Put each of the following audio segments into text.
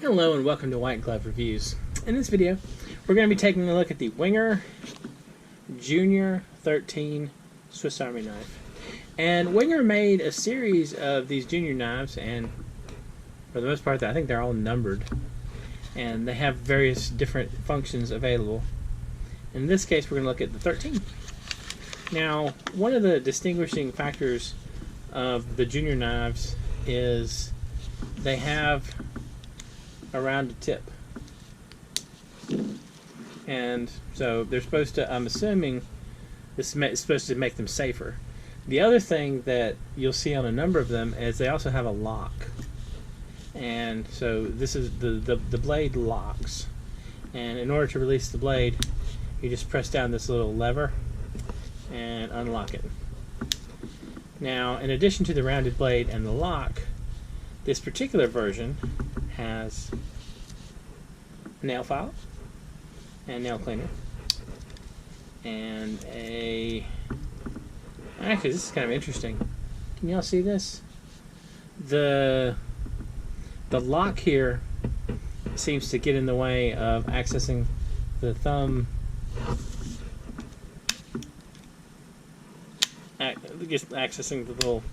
Hello and welcome to White Glove Reviews. In this video, we're going to be taking a look at the Wenger Junior 13 Swiss Army knife. And Wenger made a series of these junior knives, and for the most part, I think they're all numbered. And they have various different functions available. In this case, we're going to look at the 13. Now, one of the distinguishing factors of the junior knives is they have a rounded tip, and so they're supposed to, I'm assuming this is supposed to make them safer. The other thing that you'll see on a number of them is they also have a lock, and so this is the blade locks, and in order to release the blade you just press down this little lever and unlock it. Now, in addition to the rounded blade and the lock, this particular version has nail file and nail cleaner and actually this is kind of interesting. Can y'all see this? The lock here seems to get in the way of accessing the thumb, accessing the little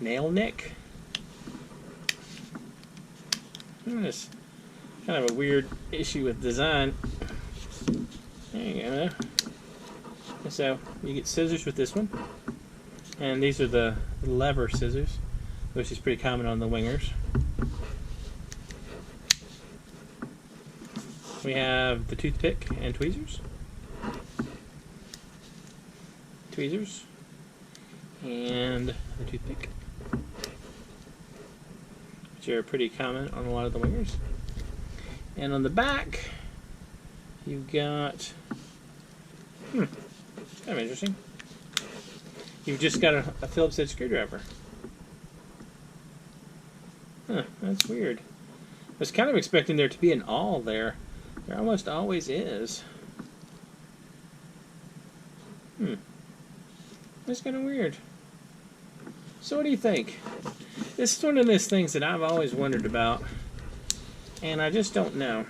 nail nick. It's kind of a weird issue with design. There you go. So you get scissors with this one, and these are the lever scissors, which is pretty common on the Wengers. We have the toothpick and tweezers, and the toothpick, which are pretty common on a lot of the Wengers. And on the back, you've got, kind of interesting, you've just got a Phillips head screwdriver. That's weird. I was kind of expecting there to be an awl there. There almost always is. That's kind of weird. So what do you think? This is one of those things that I've always wondered about, and I just don't know.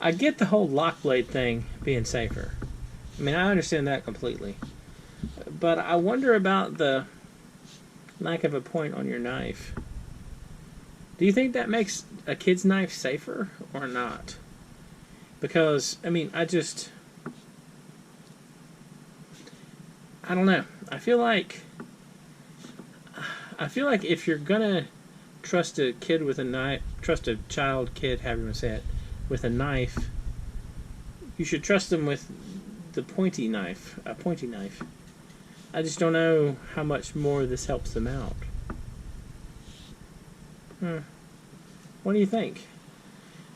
I get the whole lock blade thing being safer. I mean, I understand that completely. But I wonder about the lack of a point on your knife. Do you think that makes a kid's knife safer or not? Because, I mean, I don't know. I feel like if you're gonna trust a kid with a knife, trust a child, kid, however you want to say it, with a knife, you should trust them with the pointy knife, a pointy knife. I just don't know how much more this helps them out. What do you think?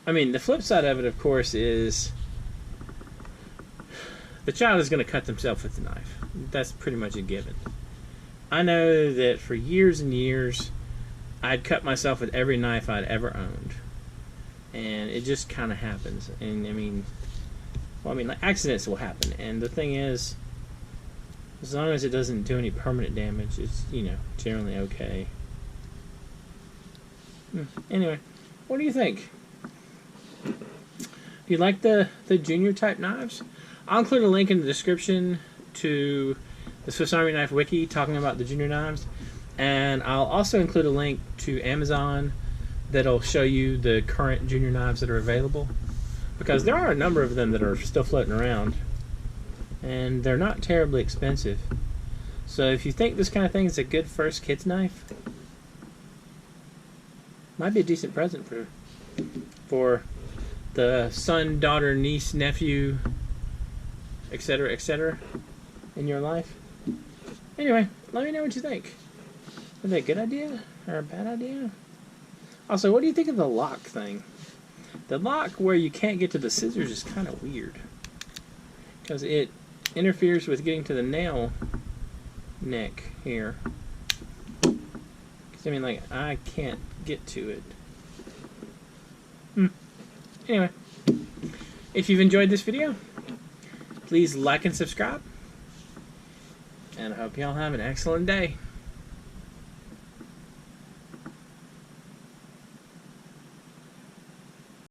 I mean, the flip side of it, of course, is the child is going to cut themselves with the knife. That's pretty much a given. I know that for years and years, I'd cut myself with every knife I'd ever owned. And it just kind of happens. And, I mean, well, like, accidents will happen. And the thing is, as long as it doesn't do any permanent damage, it's, generally okay. Anyway, what do you think? Do you like the junior type knives? I'll include a link in the description to the Swiss Army Knife Wiki talking about the junior knives, and I'll also include a link to Amazon that'll show you the current junior knives that are available, because there are a number of them that are still floating around, and they're not terribly expensive. So if you think this kind of thing is a good first kid's knife, might be a decent present for the son, daughter, niece, nephew, etc., in your life. Anyway, let me know what you think. Is that a good idea or a bad idea? Also, what do you think of the lock thing? The lock where you can't get to the scissors is kind of weird, because it interferes with getting to the nail neck here. I mean, like, I can't get to it. Anyway, if you've enjoyed this video, please like and subscribe, and I hope y'all have an excellent day.